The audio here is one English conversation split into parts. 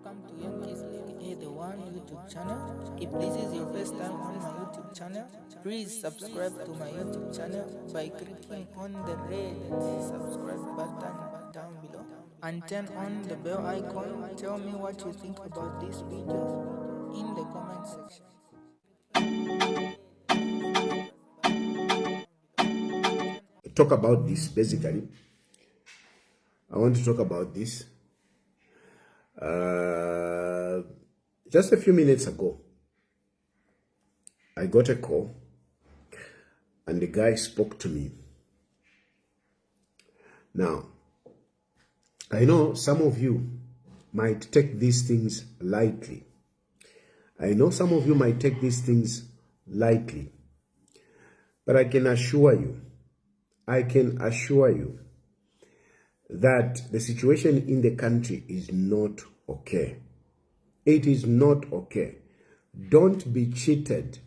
welcome to Young Kizzy, the one YouTube channel. If this is your first time on my YouTube channel, please subscribe to my YouTube channel by clicking on the red subscribe button down below and turn on the bell icon. Tell me what you think about this video in the comment section. Talk about this basically. I want to talk about this. Just a few minutes ago, I got a call and the guy spoke to me. Now, I know some of you might take these things lightly. I know some of you might take these things lightly. But I can assure you that the situation in the country is not okay. It is not okay. Don't be cheated.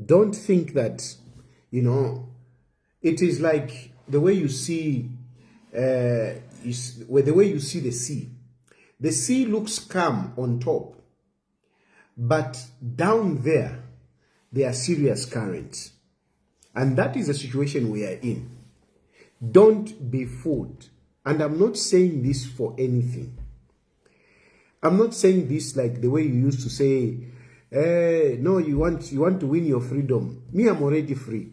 Don't think that, it is like the way you see, the way you see the sea. The sea looks calm on top, but down there are serious currents. And that is the situation we are in. Don't be fooled. And I'm not saying this for anything. I'm not saying this like the way you used to say, no, you want to win your freedom. Me, I'm already free.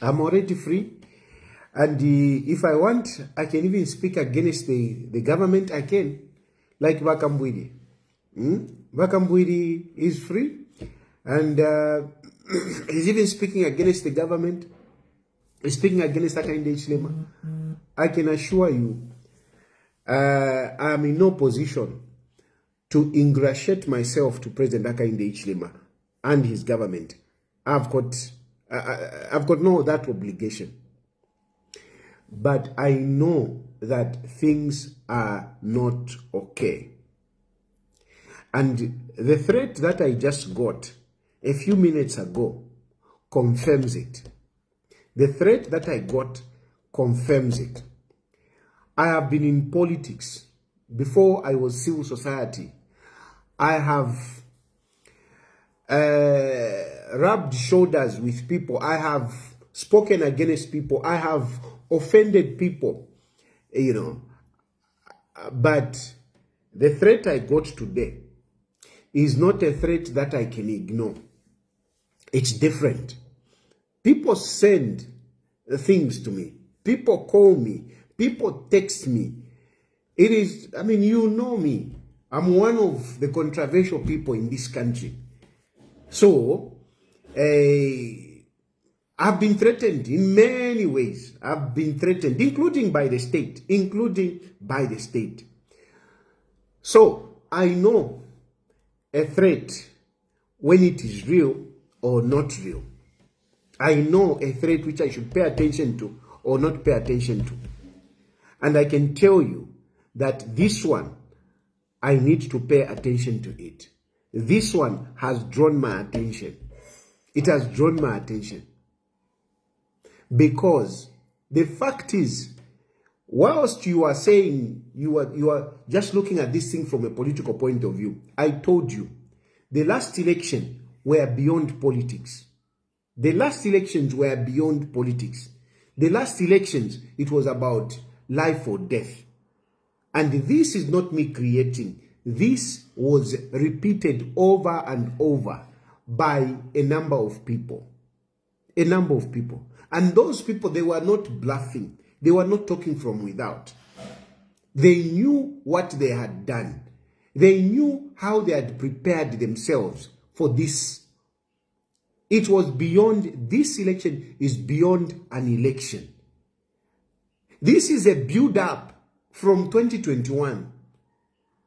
I'm already free. And if I want, I can even speak against the government. I can. Like Vakambwidi. Vakambwidi is free. And he's even speaking against the government. He's speaking against Hakainde Hichilema. I can assure you, I'm in no position to ingratiate myself to President Hakainde Hichilema and his government. I've got no that obligation. But I know that things are not okay. And the threat that I just got a few minutes ago confirms it. The threat that I got confirms it. I have been in politics. Before I was civil society, I have rubbed shoulders with people. I have spoken against people. I have offended people, But the threat I got today is not a threat that I can ignore. It's different. People send things to me. People call me. People text me. It is, you know me. I'm one of the controversial people in this country. So, I've been threatened in many ways. I've been threatened, including by the state. So, I know a threat when it is real or not real. I know a threat which I should pay attention to or not pay attention to. And I can tell you that this one, I need to pay attention to it. This one has drawn my attention. It has drawn my attention. Because the fact is, whilst you are saying you are just looking at this thing from a political point of view, I told you, the last election were beyond politics. The last elections were beyond politics. The last elections, it was about life or death. And this is not me creating. This was repeated over and over by a number of people. A number of people. And those people, they were not bluffing. They were not talking from without. They knew what they had done. They knew how they had prepared themselves for this. It was beyond, this election is beyond an election. This is a build-up from 2021.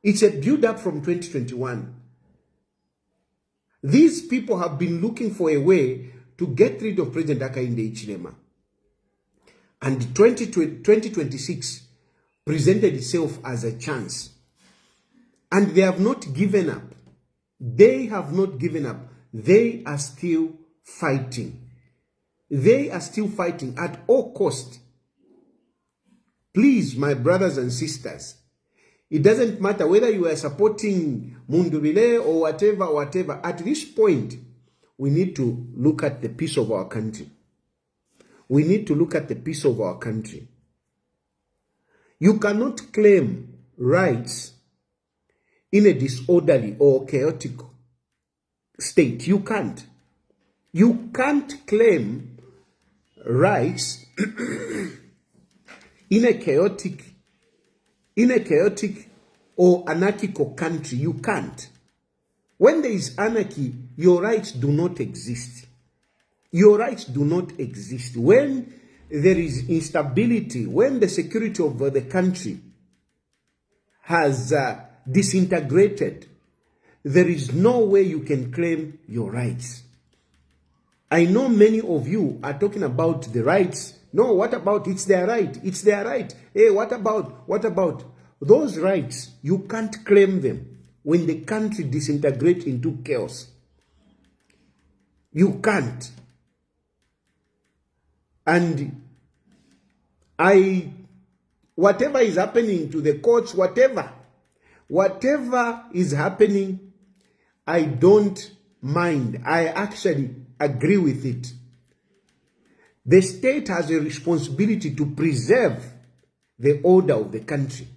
It's a build-up from 2021. These people have been looking for a way to get rid of President Hakainde Hichilema. And 2026 presented itself as a chance. And they have not given up. They have not given up. They are still fighting. They are still fighting at all cost. Please, my brothers and sisters, It doesn't matter whether you are supporting Mundubile or whatever. At this point, we need to look at the peace of our country. We need to look at the peace of our country. You cannot claim rights in a disorderly or chaotic state. You can't. You can't claim rights in a chaotic or anarchical country. You can't. When there is anarchy, your rights do not exist. Your rights do not exist. When there is instability, when the security of the country has disintegrated, there is no way you can claim your rights. I know many of you are talking about the rights. No, what about it's their right? It's their right. Hey, what about those rights? You can't claim them when the country disintegrates into chaos. You can't. And whatever is happening to the courts, whatever is happening, I don't mind. I actually agree with it. The state has a responsibility to preserve the order of the country.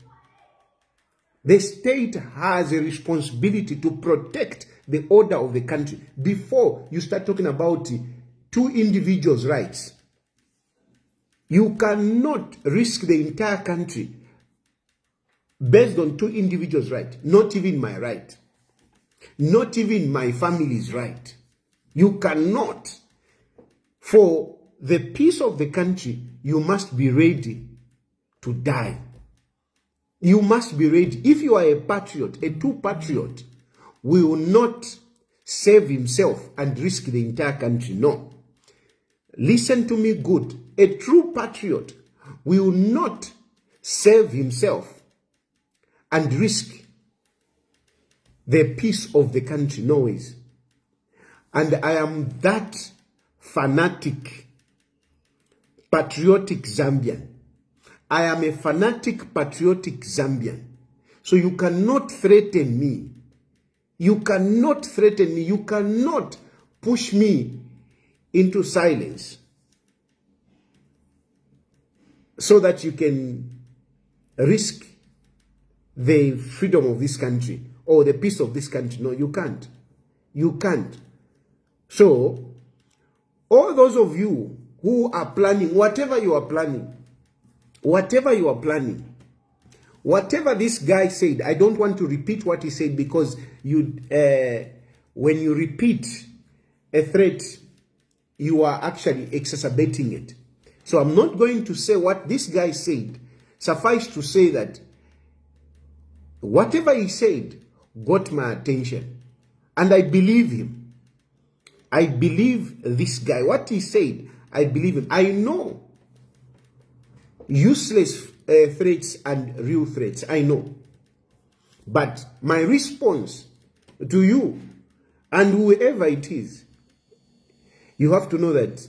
The state has a responsibility to protect the order of the country before you start talking about two individuals' rights. You cannot risk the entire country based on two individuals' rights. Not even my right. Not even my family's right. You cannot. For the peace of the country, you must be ready to die. You must be ready. If you are a patriot, a true patriot, will not save himself and risk the entire country. No. Listen to me good. A true patriot will not save himself and risk the peace of the country. No ways. And I am that fanatic, patriotic Zambian. I am a fanatic, patriotic Zambian. So you cannot threaten me. You cannot threaten me. You cannot push me into silence so that you can risk the freedom of this country or the peace of this country. No, you can't. You can't. So, all those of you who are planning, whatever you are planning, whatever this guy said, I don't want to repeat what he said because when you repeat a threat, you are actually exacerbating it. So I'm not going to say what this guy said. Suffice to say that whatever he said got my attention. And I believe him. I believe this guy. What he said, I believe him. I know useless threats and real threats. I know. But my response to you and whoever it is, you have to know that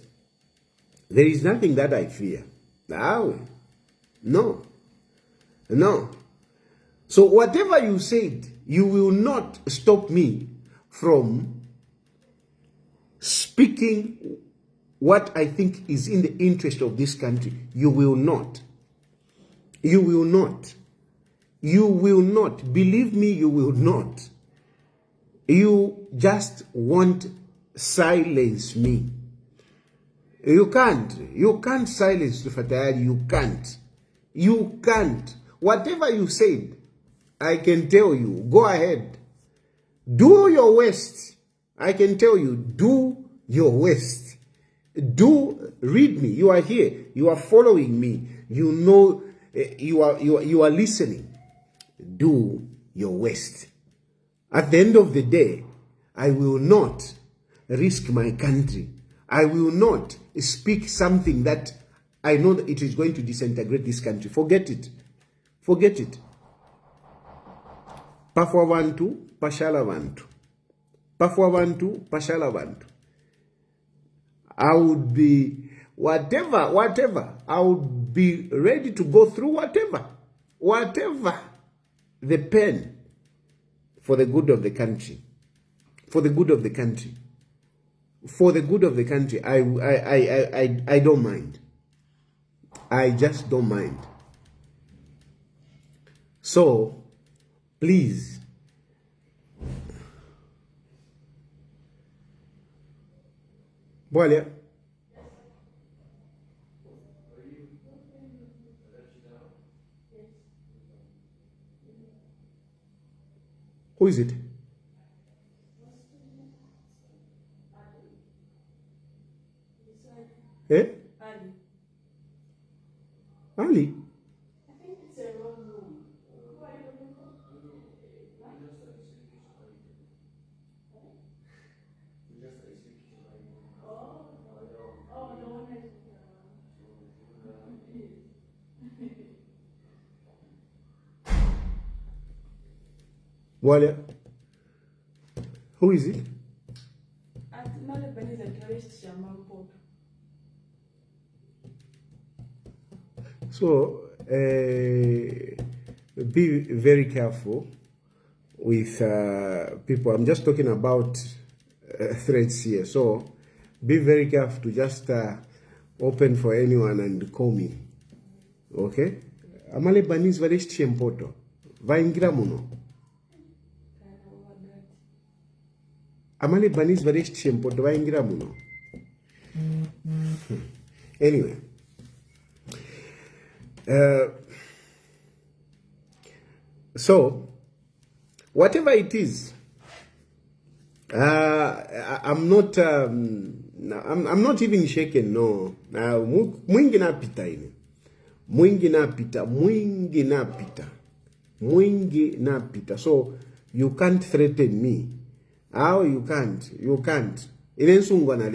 there is nothing that I fear. No. So whatever you said, you will not stop me from speaking what I think is in the interest of this country. You will not. You will not. You will not. Believe me, you will not. You just won't silence me. You can't. You can't silence the Fatayari. You can't. You can't. Whatever you said, I can tell you, go ahead. Do your worst. I can tell you, do your worst. Read me. You are here. You are following me. You know, you are listening. Do your worst. At the end of the day, I will not risk my country. I will not speak something that I know that it is going to disintegrate this country. Forget it. Forget it. Pafwa bantu, pashala bantu. Pafwa bantu, pashala bantu. I would be, whatever. I would be ready to go through whatever. the pen for the good of the country. For the good of the country. For the good of the country, I don't mind. I just don't mind. So, please, Boile. Who is it? Eh? Ali? Boile. Who is it? So, be very careful with people. I'm just talking about threats here. So, be very careful to just open for anyone and call me. Okay? Amale banis varesti empoto. Vaingira muno. Amale banis varesti empoto. Vaingira muno. Anyway. So, whatever it is, I'm not. I'm not even shaken. No, mwingi napita ini, mwingi napita. So you can't threaten me. How you can't? You can't. Inensungwa na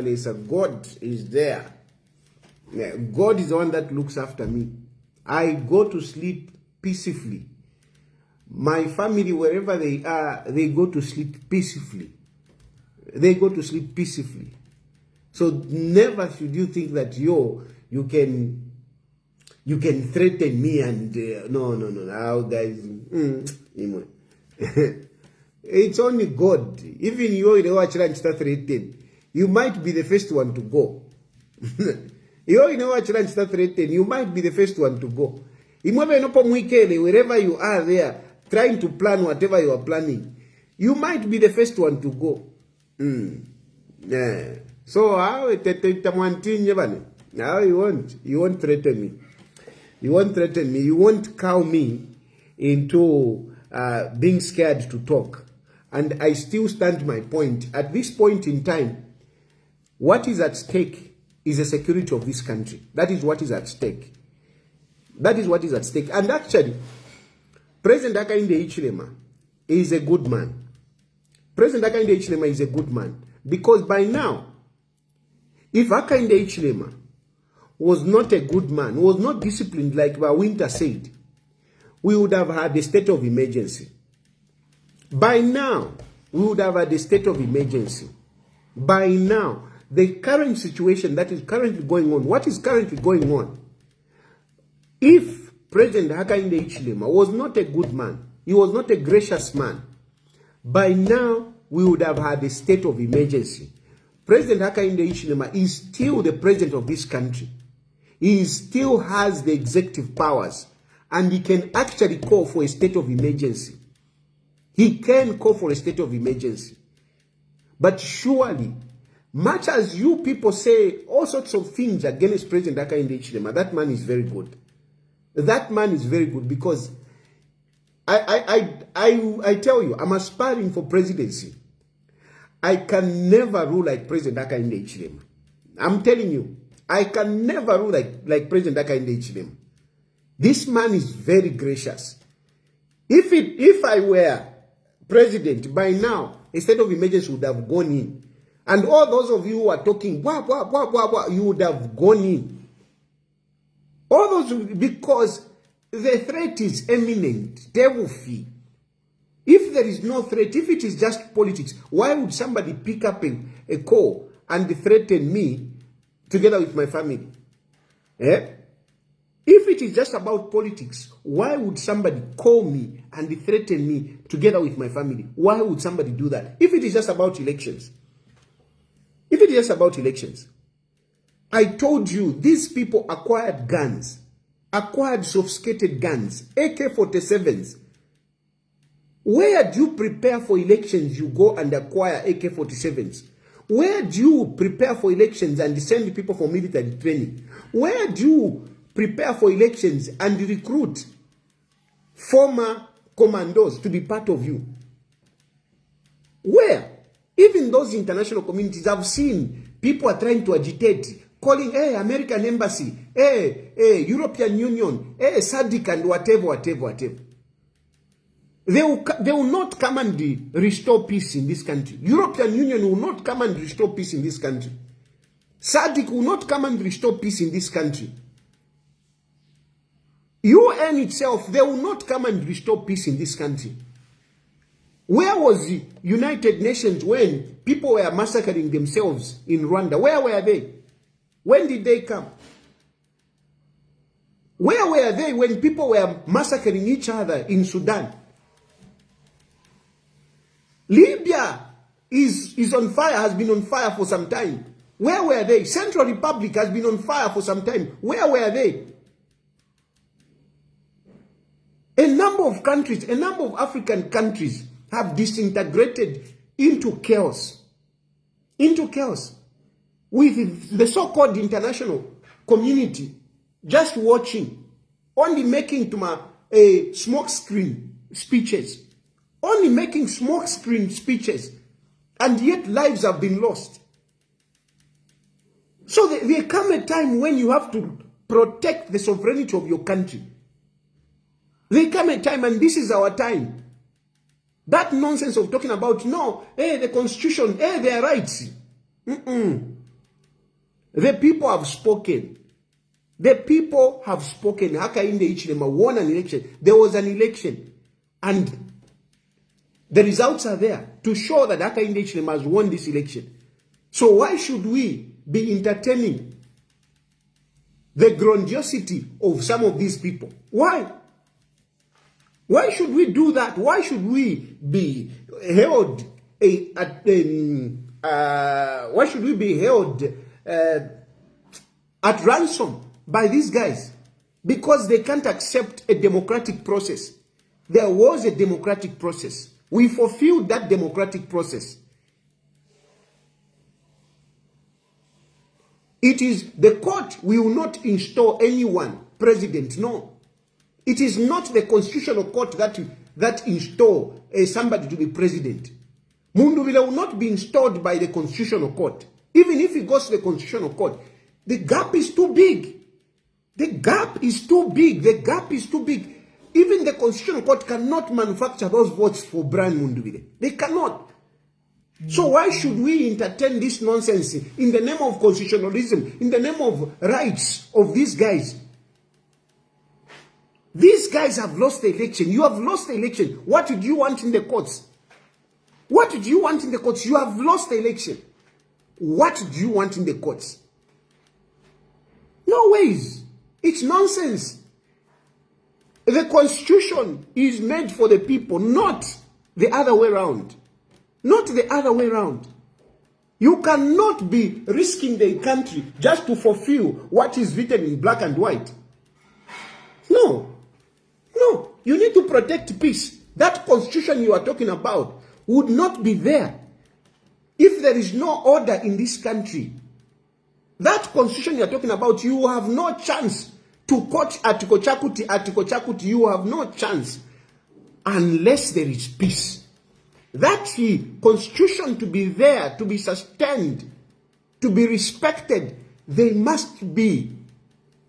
lesa. God is there. God is the one that looks after me. I go to sleep peacefully. My family, wherever they are, they go to sleep peacefully. So never should you think that you can threaten me and no. Now guys, it's only God. Even you start threatening, you might be the first one to go. You might be the first one to go. Wherever you are there, trying to plan whatever you are planning, you might be the first one to go. Yeah. So how now you won't threaten me. You won't cow me into being scared to talk. And I still stand my point. At this point in time, what is at stake is the security of this country. That is what is at stake. And actually, President Hakainde Hichilema is a good man. Because by now, if Hakainde Hichilema was not a good man, was not disciplined like Winter said, we would have had a state of emergency. By now, we would have had a state of emergency. By now, the current situation that is currently going on, what is currently going on, if President Hakainde Hichilema was not a good man, he was not a gracious man, by now we would have had a state of emergency. President Hakainde Hichilema is still the president of this country. He still has the executive powers, and he can actually call for a state of emergency. He can call for a state of emergency. But surely, much as you people say all sorts of things against President Hakainde Hichilema, that man is very good. That man is very good because I tell you, I'm aspiring for presidency. I can never rule like President Hakainde Hichilema. I'm telling you, I can never rule like President Hakainde Hichilema. This man is very gracious. If I were president, by now, a state of emergency would have gone in. And all those of you who are talking, you would have gone in. All those, because the threat is imminent. Devil fee. If there is no threat, if it is just politics, why would somebody pick up a call and threaten me together with my family? Eh? If it is just about politics, why would somebody call me and threaten me together with my family? Why would somebody do that? If it is just about elections. If it is just about elections. I told you, these people acquired guns, acquired sophisticated guns, AK-47s. Where do you prepare for elections, you go and acquire AK-47s? Where do you prepare for elections and send people for military training? Where do you prepare for elections and recruit former commandos to be part of you? Where? Even those international communities, I've seen people are trying to agitate, calling, hey, American Embassy, hey, European Union, hey, SADC and whatever. They will not come and restore peace in this country. European Union will not come and restore peace in this country. SADC will not come and restore peace in this country. UN itself, they will not come and restore peace in this country. Where was the United Nations when people were massacring themselves in Rwanda? Where were they? When did they come? Where were they when people were massacring each other in Sudan? Libya is on fire, has been on fire for some time. Where were they? Central Republic has been on fire for some time. Where were they? A number of countries, a number of African countries have disintegrated into chaos. Into chaos. With the so-called international community just watching, only making smoke screen speeches. Only making smoke screen speeches. And yet lives have been lost. So there come a time when you have to protect the sovereignty of your country. There come a time, and this is our time. That nonsense of talking about, no, hey, the constitution, hey, their rights. The people have spoken. The people have spoken. Hakainde Hichilema won an election. There was an election. And the results are there to show that Hakainde Hichilema has won this election. So why should we be entertaining the grandiosity of some of these people? Why? Why should we do that? Why should we be held why should we be held at ransom by these guys? Because they can't accept a democratic process. There was a democratic process. We fulfilled that democratic process. It is the court will not install anyone president. No. It is not the constitutional court that install somebody to be president. Munduvile will not be installed by the constitutional court. Even if he goes to the constitutional court, the gap is too big. The gap is too big. The gap is too big. Even the constitutional court cannot manufacture those votes for Brian Munduvile. They cannot. So why should we entertain this nonsense in the name of constitutionalism, in the name of rights of these guys? These guys have lost the election. You have lost the election. What did you want in the courts? What did you want in the courts? You have lost the election. What do you want in the courts? No ways. It's nonsense. The constitution is made for the people, not the other way around. Not the other way around. You cannot be risking the country just to fulfill what is written in black and white. No. No. You need to protect peace. That constitution you are talking about would not be there if there is no order in this country. That constitution you are talking about, you have no chance to coach Article Chakuti, you have no chance unless there is peace. That constitution to be there, to be sustained, to be respected, there must be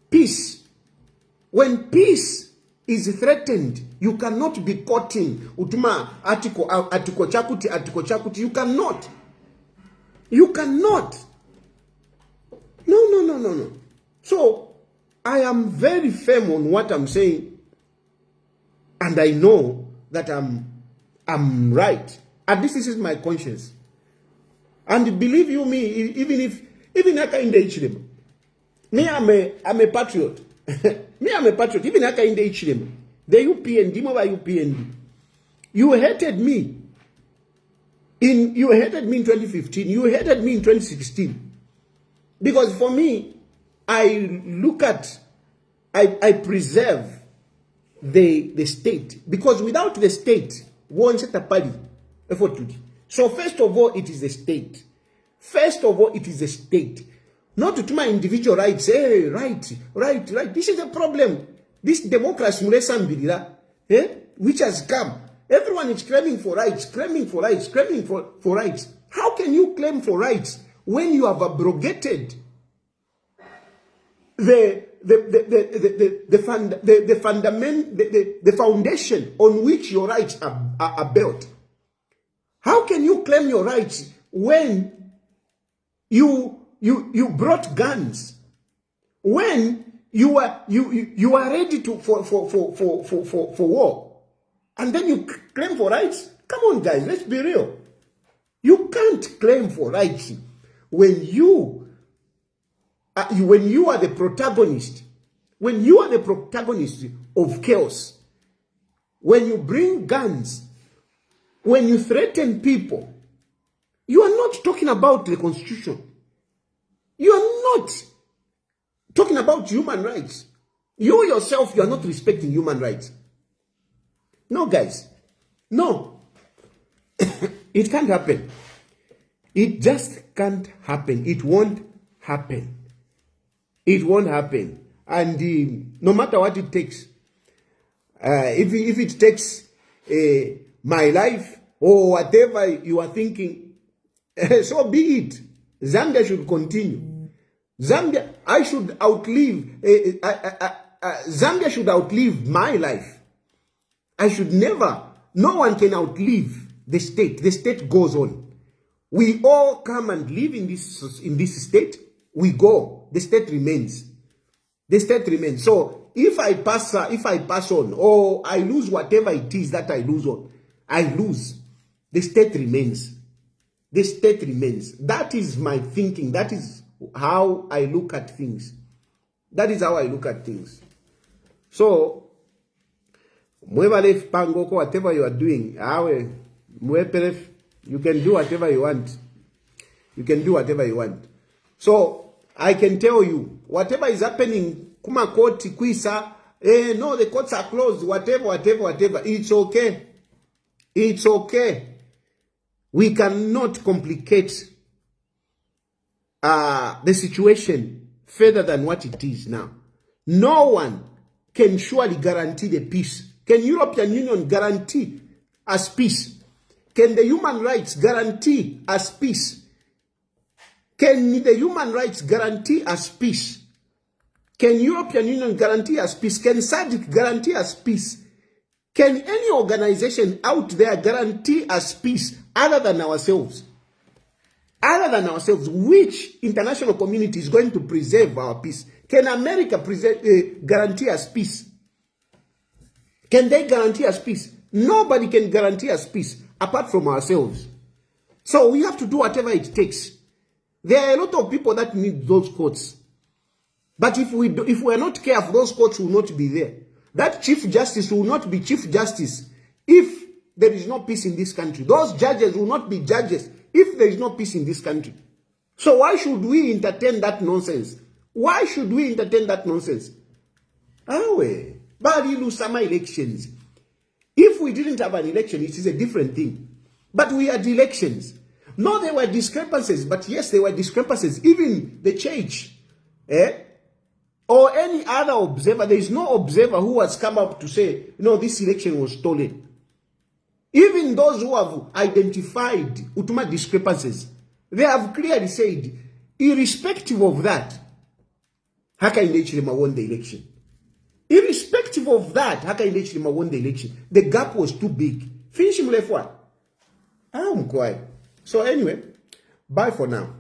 peace. When peace is threatened, you cannot be quoting Utuma Article Chakuti, you cannot. You cannot. No. So, I am very firm on what I'm saying, and I know that I'm right. At least this is my conscience. And believe you me, even Hakainde Hichilema, me I'm a patriot. Me, I'm a patriot. Even Haka in the HLM, the UPND, over UPND. You hated me. You hated me in 2015. You hated me in 2016. Because for me, I preserve the state. Because without the state, one set a party effort to. So first of all, it is the state. First of all, it is the state. Not to my individual rights. Hey, right. This is a problem. This democracy, which has come. Everyone is claiming for rights. How can you claim for rights when you have abrogated the foundation on which your rights are built? How can you claim your rights when you brought guns, when you are ready for war, and then you claim for rights? Come on, guys, let's be real. You can't claim for rights when you are the protagonist. When you are the protagonist of chaos, when you bring guns, when you threaten people, you are not talking about the Constitution. You are not talking about human rights. You yourself, you are not respecting human rights. No, guys. No. It can't happen. It just can't happen. It won't happen. It won't happen. And no matter what it takes, if it takes my life or whatever you are thinking, so be it. Zambia should continue. Zambia should outlive my life. I should never. No one can outlive the state. The state goes on. We all come and live in this state. We go. The state remains. The state remains. So if I pass on, or I lose whatever it is that I lose on, I lose. The state remains. The state remains. That is my thinking. That is how I look at things. That is how I look at things. So, whatever you are doing, you can do whatever you want. You can do whatever you want. So, I can tell you, whatever is happening, kuma koti kwisa, no, the courts are closed, whatever, it's okay. It's okay. We cannot complicate the situation further than what it is now. No one can surely guarantee the peace. Can European Union guarantee us peace? Can the human rights guarantee us peace? Can the human rights guarantee us peace? Can European Union guarantee us peace? Can SADC guarantee us peace? Can any organization out there guarantee us peace other than ourselves? Other than ourselves, which international community is going to preserve our peace? Can America guarantee us peace? Can they guarantee us peace? Nobody can guarantee us peace apart from ourselves. So we have to do whatever it takes. There are a lot of people that need those courts. But if we are not careful, those courts will not be there. That Chief Justice will not be Chief Justice if there is no peace in this country. Those judges will not be judges if there is no peace in this country. So why should we entertain that nonsense? Why should we entertain that nonsense? But you lose some elections. If we didn't have an election, it is a different thing. But we had elections. No, there were discrepancies, but yes, there were discrepancies. Even the church, or any other observer, there is no observer who has come up to say, this election was stolen. Even those who have identified Utuma discrepancies, they have clearly said, irrespective of that, Hakainde Hichilema won the election. Irrespective of that, Hakainde Hichilema won the election. The gap was too big. Finish him left one. I'm quiet. So anyway, bye for now.